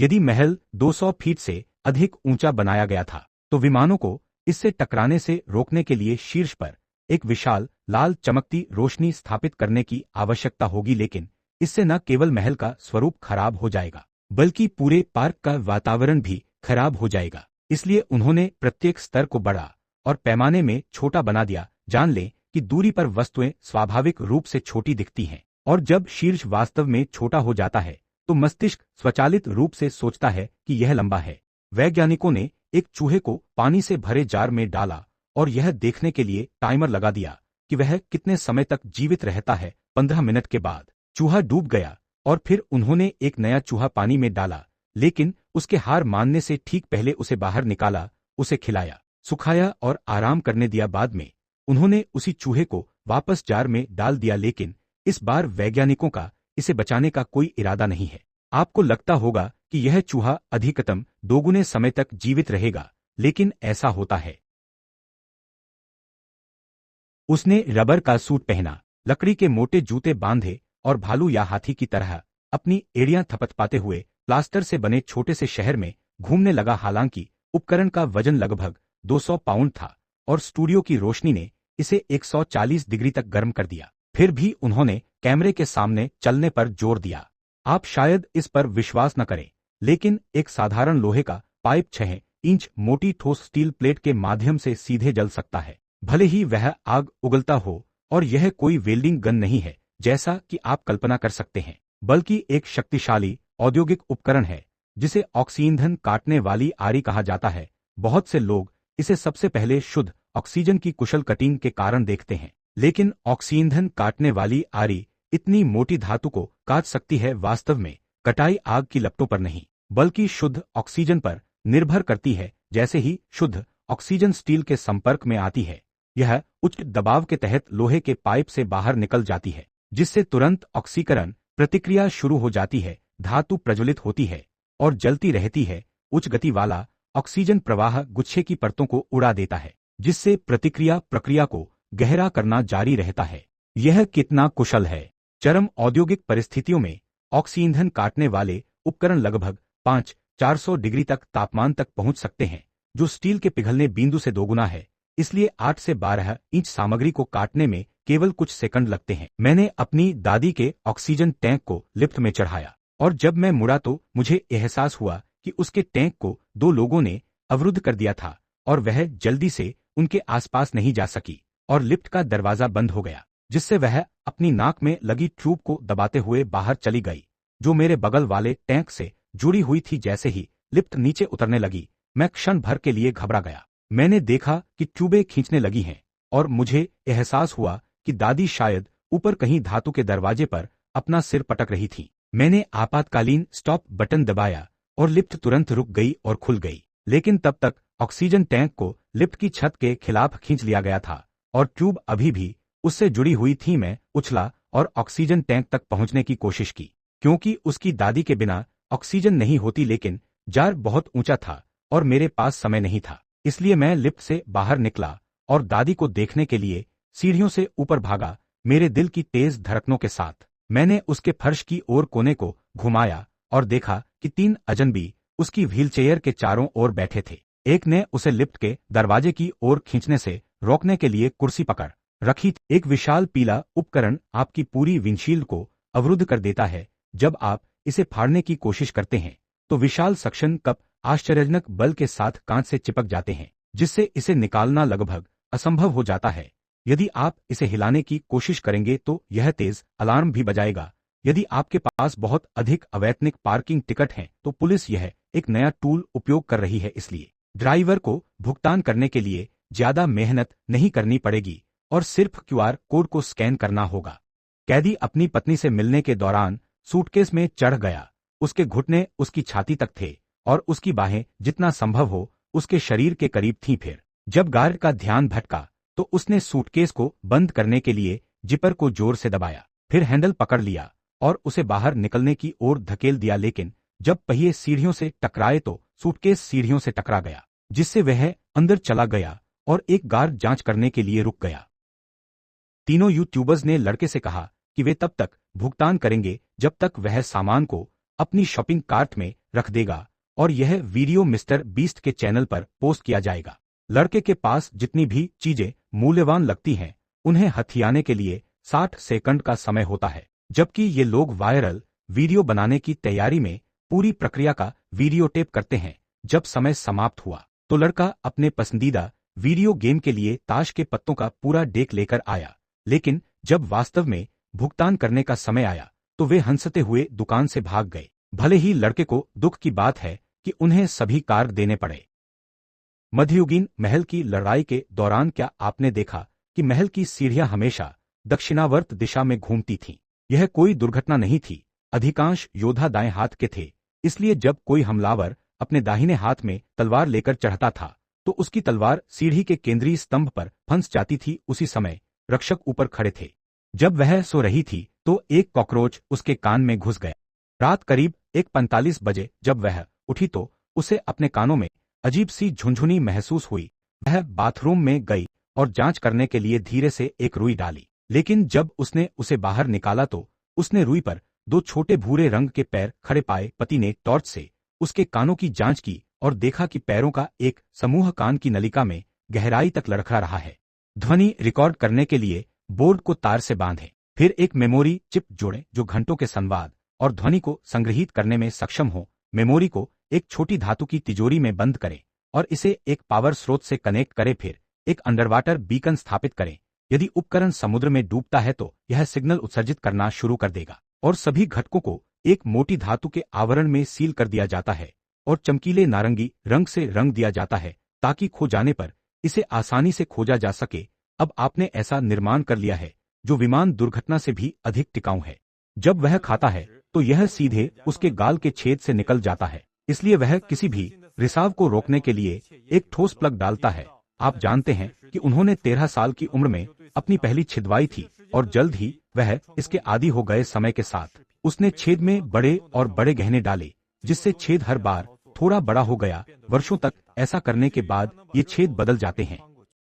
यदि महल 200 फीट से अधिक ऊंचा बनाया गया था तो विमानों को इससे टकराने से रोकने के लिए शीर्ष पर एक विशाल लाल चमकती रोशनी स्थापित करने की आवश्यकता होगी, लेकिन इससे न केवल महल का स्वरूप खराब हो जाएगा बल्कि पूरे पार्क का वातावरण भी खराब हो जाएगा। इसलिए उन्होंने प्रत्येक स्तर को बड़ा और पैमाने में छोटा बना दिया। जान लें कि दूरी पर वस्तुएं स्वाभाविक रूप से छोटी दिखती हैं, और जब शीर्ष वास्तव में छोटा हो जाता है तो मस्तिष्क स्वचालित रूप से सोचता है कि यह लंबा है। वैज्ञानिकों ने एक चूहे को पानी से भरे जार में डाला और यह देखने के लिए टाइमर लगा दिया कि वह कितने समय तक जीवित रहता है। 15 मिनट के बाद चूहा डूब गया और फिर उन्होंने एक नया चूहा पानी में डाला, लेकिन उसके हार मानने से ठीक पहले उसे बाहर निकाला, उसे खिलाया, सुखाया और आराम करने दिया। बाद में उन्होंने उसी चूहे को वापस जार में डाल दिया, लेकिन इस बार वैज्ञानिकों का इसे बचाने का कोई इरादा नहीं है। आपको लगता होगा कि यह चूहा अधिकतम 2 गुने समय तक जीवित रहेगा, लेकिन ऐसा होता है। उसने रबर का सूट पहना, लकड़ी के मोटे जूते बांधे और भालू या हाथी की तरह अपनी एड़ियां थपथपाते हुए प्लास्टर से बने छोटे से शहर में घूमने लगा। हालांकि उपकरण का वजन लगभग 200 पाउंड था और स्टूडियो की रोशनी ने इसे 140 डिग्री तक गर्म कर दिया, फिर भी उन्होंने कैमरे के सामने चलने पर जोर दिया। आप शायद इस पर विश्वास न करें, लेकिन एक साधारण लोहे का पाइप 6 इंच मोटी ठोस स्टील प्लेट के माध्यम से सीधे जल सकता है, भले ही वह आग उगलता हो। और यह कोई वेल्डिंग गन नहीं है जैसा कि आप कल्पना कर सकते हैं, बल्कि एक शक्तिशाली औद्योगिक उपकरण है जिसे ऑक्सीईंधन काटने वाली आरी कहा जाता है। बहुत से लोग इसे सबसे पहले शुद्ध ऑक्सीजन की कुशल कटिंग के कारण देखते हैं, लेकिन ऑक्सीईंधन काटने वाली आरी इतनी मोटी धातु को काट सकती है। वास्तव में कटाई आग की लपटों पर नहीं बल्कि शुद्ध ऑक्सीजन पर निर्भर करती है। जैसे ही शुद्ध ऑक्सीजन स्टील के संपर्क में आती है, यह उच्च दबाव के तहत लोहे के पाइप से बाहर निकल जाती है, जिससे तुरंत ऑक्सीकरण प्रतिक्रिया शुरू हो जाती है। धातु प्रज्वलित होती है और जलती रहती है। उच्च गति वाला ऑक्सीजन प्रवाह गुच्छे की परतों को उड़ा देता है, जिससे प्रतिक्रिया प्रक्रिया को गहरा करना जारी रहता है। यह कितना कुशल है। चरम औद्योगिक परिस्थितियों में ऑक्सीईंधन काटने वाले उपकरण लगभग 400 डिग्री तक तापमान तक पहुंच सकते हैं, जो स्टील के पिघलने बिंदु से 2 गुना है। इसलिए 8 से 12 इंच सामग्री को काटने में केवल कुछ सेकंड लगते हैं। मैंने अपनी दादी के ऑक्सीजन टैंक को लिफ्ट में चढ़ाया और जब मैं मुड़ा तो मुझे एहसास हुआ कि उसके टैंक को 2 लोगों ने अवरुद्ध कर दिया था और वह जल्दी से उनके आसपास नहीं जा सकी और लिफ्ट का दरवाजा बंद हो गया, जिससे वह अपनी नाक में लगी ट्यूब को दबाते हुए बाहर चली गई, जो मेरे बगल वाले टैंक से जुड़ी हुई थी। जैसे ही लिफ्ट नीचे उतरने लगी, मैं क्षण भर के लिए घबरा गया। मैंने देखा कि ट्यूबें खींचने लगी हैं और मुझे एहसास हुआ कि दादी शायद ऊपर कहीं धातु के दरवाजे पर अपना सिर पटक रही थी। मैंने आपातकालीन स्टॉप बटन दबाया और लिफ्ट तुरंत रुक गई और खुल गई, लेकिन तब तक ऑक्सीजन टैंक को लिफ्ट की छत के खिलाफ खींच लिया गया था और ट्यूब अभी भी उससे जुड़ी हुई थी। मैं उछला और ऑक्सीजन टैंक तक पहुंचने की कोशिश की, क्योंकि उसकी दादी के बिना ऑक्सीजन नहीं होती, लेकिन जार बहुत ऊंचा था और मेरे पास समय नहीं था। इसलिए मैं लिफ्ट से बाहर निकला और दादी को देखने के लिए सीढ़ियों से ऊपर भागा। मेरे दिल की तेज धड़कनों के साथ मैंने उसके फर्श की ओर कोने को घुमाया और देखा कि 3 अजनबी उसकी व्हीलचेयर के चारों ओर बैठे थे। एक ने उसे लिफ्ट के दरवाजे की ओर खींचने से रोकने के लिए कुर्सी पकड़ रखी थी। एक विशाल पीला उपकरण आपकी पूरी विंडशील्ड को अवरुद्ध कर देता है। जब आप इसे फाड़ने की कोशिश करते हैं तो विशाल सक्शन कप आश्चर्यजनक बल के साथ कांच से चिपक जाते हैं, जिससे इसे निकालना लगभग असंभव हो जाता है। यदि आप इसे हिलाने की कोशिश करेंगे तो यह तेज अलार्म भी बजाएगा। यदि आपके पास बहुत अधिक अवैतनिक पार्किंग टिकट हैं तो पुलिस यह एक नया टूल उपयोग कर रही है, इसलिए ड्राइवर को भुगतान करने के लिए ज्यादा मेहनत नहीं करनी पड़ेगी और सिर्फ क्यूआर कोड को स्कैन करना होगा। कैदी अपनी पत्नी से मिलने के दौरान सूटकेस में चढ़ गया। उसके घुटने उसकी छाती तक थे और उसकी बाहें जितना संभव हो उसके शरीर के करीब थीं। फिर जब गार्ड का ध्यान भटका तो उसने सूटकेस को बंद करने के लिए जिपर को जोर से दबाया, फिर हैंडल पकड़ लिया और उसे बाहर निकलने की ओर धकेल दिया। लेकिन जब पहिए सीढ़ियों से टकराए तो सूटकेस सीढ़ियों से टकरा गया, जिससे वह अंदर चला गया और एक गार्ड जांच करने के लिए रुक गया। तीनों यूट्यूबर्स ने लड़के से कहा कि वे तब तक भुगतान करेंगे जब तक वह सामान को अपनी शॉपिंग कार्ट में रख देगा और यह वीडियो मिस्टर बीस्ट के चैनल पर पोस्ट किया जाएगा। लड़के के पास जितनी भी चीजें मूल्यवान लगती हैं उन्हें हथियाने के लिए 60 सेकंड का समय होता है, जबकि ये लोग वायरल वीडियो बनाने की तैयारी में पूरी प्रक्रिया का वीडियो टेप करते हैं। जब समय समाप्त हुआ तो लड़का अपने पसंदीदा वीडियो गेम के लिए ताश के पत्तों का पूरा डेक लेकर आया, लेकिन जब वास्तव में भुगतान करने का समय आया तो वे हंसते हुए दुकान से भाग गए। भले ही लड़के को दुख की बात है कि उन्हें सभी कार्ड देने पड़े। मध्ययुगीन महल की लड़ाई के दौरान क्या आपने देखा कि महल की सीढ़ियां हमेशा दक्षिणावर्त दिशा में घूमती थीं? यह कोई दुर्घटना नहीं थी। अधिकांश योद्धा दाएं हाथ के थे, इसलिए जब कोई हमलावर अपने दाहिने हाथ में तलवार लेकर चढ़ता था तो उसकी तलवार सीढ़ी के केंद्रीय स्तंभ पर फंस जाती थी। उसी समय रक्षक ऊपर खड़े थे। जब वह सो रही थी तो एक कॉकरोच उसके कान में घुस गया। रात करीब 1:45 बजे जब वह उठी तो उसे अपने कानों में अजीब सी झुनझुनी महसूस हुई। वह बाथरूम में गई और जांच करने के लिए धीरे से एक रुई डाली, लेकिन जब उसने उसे बाहर निकाला तो उसने रुई पर 2 छोटे भूरे रंग के पैर खड़े पाए। पति ने टॉर्च से उसके कानों की जांच की और देखा कि पैरों का एक समूह कान की नलिका में गहराई तक लड़खड़ा रहा है। ध्वनि रिकॉर्ड करने के लिए बोर्ड को तार से बांधें, फिर एक मेमोरी चिप जोड़ें जो घंटों के संवाद और ध्वनि को संग्रहित करने में सक्षम हो। मेमोरी को एक छोटी धातु की तिजोरी में बंद करें और इसे एक पावर स्रोत से कनेक्ट करें। फिर एक अंडरवाटर बीकन स्थापित करें। यदि उपकरण समुद्र में डूबता है तो यह सिग्नल उत्सर्जित करना शुरू कर देगा और सभी घटकों को एक मोटी धातु के आवरण में सील कर दिया जाता है और चमकीले नारंगी रंग से रंग दिया जाता है ताकि खो जाने पर इसे आसानी से खोजा जा सके। अब आपने ऐसा निर्माण कर लिया है जो विमान दुर्घटना से भी अधिक टिकाऊ है। जब वह खाता है तो यह सीधे उसके गाल के छेद से निकल जाता है, इसलिए वह किसी भी रिसाव को रोकने के लिए एक ठोस प्लग डालता है। आप जानते हैं कि उन्होंने 13 साल की उम्र में अपनी पहली छिदवाई थी और जल्द ही वह इसके आदी हो गए। समय के साथ उसने छेद में बड़े और बड़े गहने डाले जिससे छेद हर बार थोड़ा बड़ा हो गया। वर्षों तक ऐसा करने के बाद ये छेद बदल जाते हैं